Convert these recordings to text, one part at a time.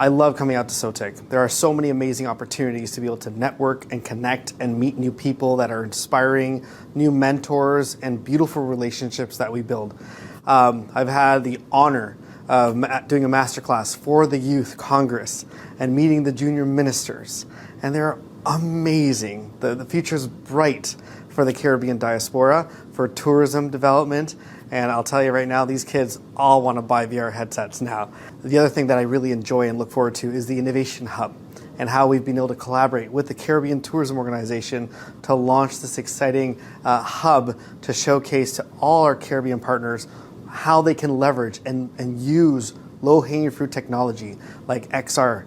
I love coming out to SOTIC. There are so many amazing opportunities to be able to network and connect and meet new people that are inspiring, new mentors, and beautiful relationships that we build. I've had the honor of doing a masterclass for the Youth Congress and meeting the junior ministers. And they're amazing. The future's bright for the Caribbean diaspora, for tourism development. And I'll tell you right now, these kids all want to buy VR headsets now. The other thing that I really enjoy and look forward to is the Innovation Hub and how we've been able to collaborate with the Caribbean Tourism Organization to launch this exciting hub to showcase to all our Caribbean partners how they can leverage and use low-hanging fruit technology like XR,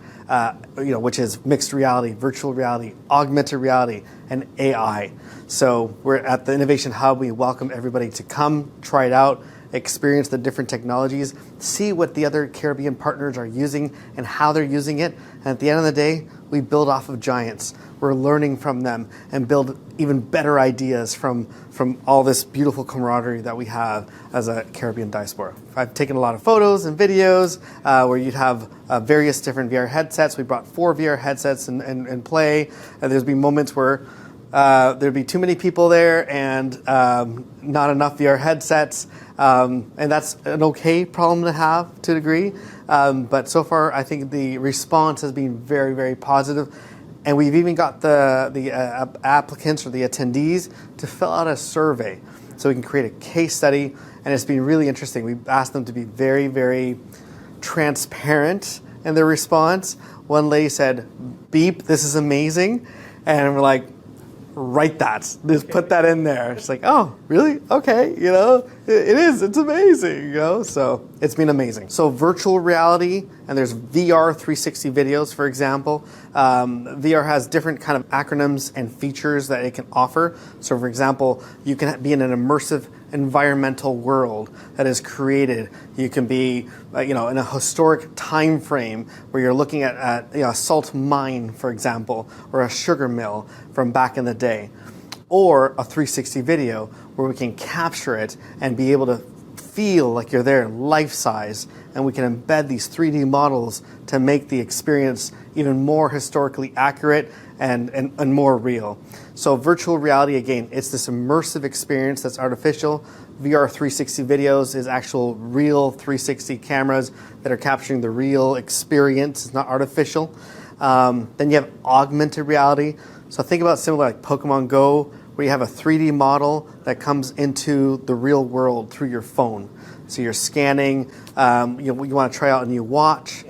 which is mixed reality, virtual reality, augmented reality, and AI. So we're at the Innovation Hub. We welcome everybody to come, try it out, experience the different technologies, see what the other Caribbean partners are using and how they're using it. And at the end of the day, we build off of giants. We're learning from them and build even better ideas from all this beautiful camaraderie that we have as a Caribbean diaspora. I've taken a lot of photos and videos where you'd have various different VR headsets. We brought 4 VR headsets in play. There's been moments where there'd be too many people there and not enough VR headsets. And that's an okay problem to have to a degree. But so far, I think the response has been very, very positive. And we've even got the applicants or the attendees to fill out a survey so we can create a case study. And it's been really interesting. We've asked them to be very, very transparent in their response. One lady said, "Beep, this is amazing." And we're like, write that. Just put that in there. It's like, oh, really? Okay, it is. It's amazing, So it's been amazing. So virtual reality, and there's VR 360 videos, for example. VR has different kind of acronyms and features that it can offer. So for example, you can be in an immersive environmental world that is created. You can be, in a historic time frame where you're looking at a salt mine, for example, or a sugar mill from back in the day, or a 360 video where we can capture it and be able to feel like you're there life size, and we can embed these 3D models to make the experience even more historically accurate and more real. So virtual reality, again, it's this immersive experience that's artificial. VR 360 videos is actual real 360 cameras that are capturing the real experience. It's not artificial. Then you have augmented reality. So think about similar like Pokémon Go, where you have a 3D model that comes into the real world through your phone. So you're scanning, you want to try out a new watch,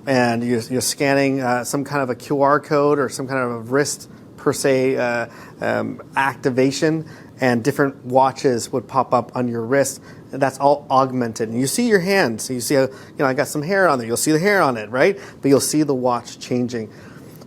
and you're scanning some kind of a QR code or some kind of a wrist per se activation, and different watches would pop up on your wrist. And that's all augmented. And you see your hand. So you see, I got some hair on there. You'll see the hair on it, right? But you'll see the watch changing.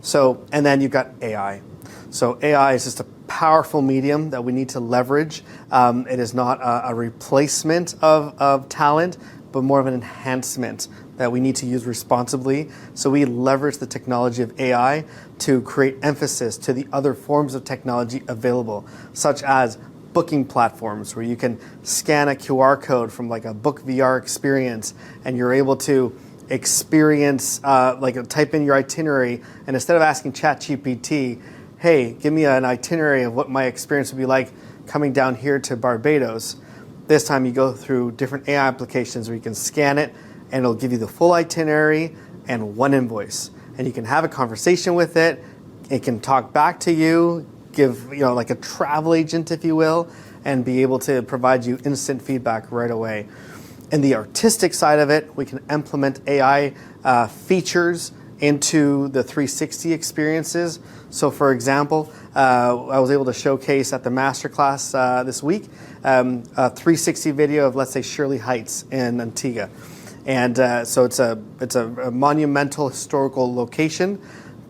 So, and then you've got AI. So AI is just a powerful medium that we need to leverage. It is not a replacement of talent, but more of an enhancement that we need to use responsibly. So we leverage the technology of AI to create emphasis to the other forms of technology available, such as booking platforms where you can scan a QR code from like a book VR experience, and you're able to experience, type in your itinerary, and instead of asking ChatGPT, hey, give me an itinerary of what my experience would be like coming down here to Barbados, this time you go through different AI applications where you can scan it, and it'll give you the full itinerary and one invoice. And you can have a conversation with it. It can talk back to you, give, like a travel agent, if you will, and be able to provide you instant feedback right away. In the artistic side of it, we can implement AI features into the 360 experiences. So for example, I was able to showcase at the Masterclass this week a 360 video of, let's say, Shirley Heights in Antigua. And so it's a monumental historical location,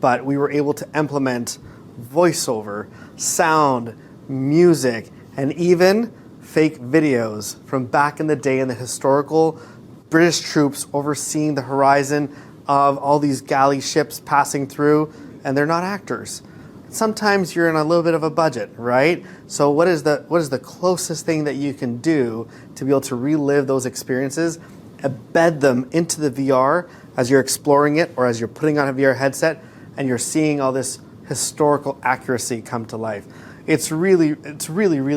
but we were able to implement voiceover, sound, music, and even fake videos from back in the day in the historical British troops overseeing the horizon of all these galley ships passing through, and they're not actors. Sometimes you're in a little bit of a budget, right? So what is the closest thing that you can do to be able to relive those experiences, embed them into the VR, as you're exploring it or as you're putting on a VR headset and you're seeing all this historical accuracy come to life. It's really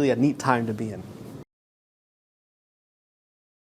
a neat time to be in.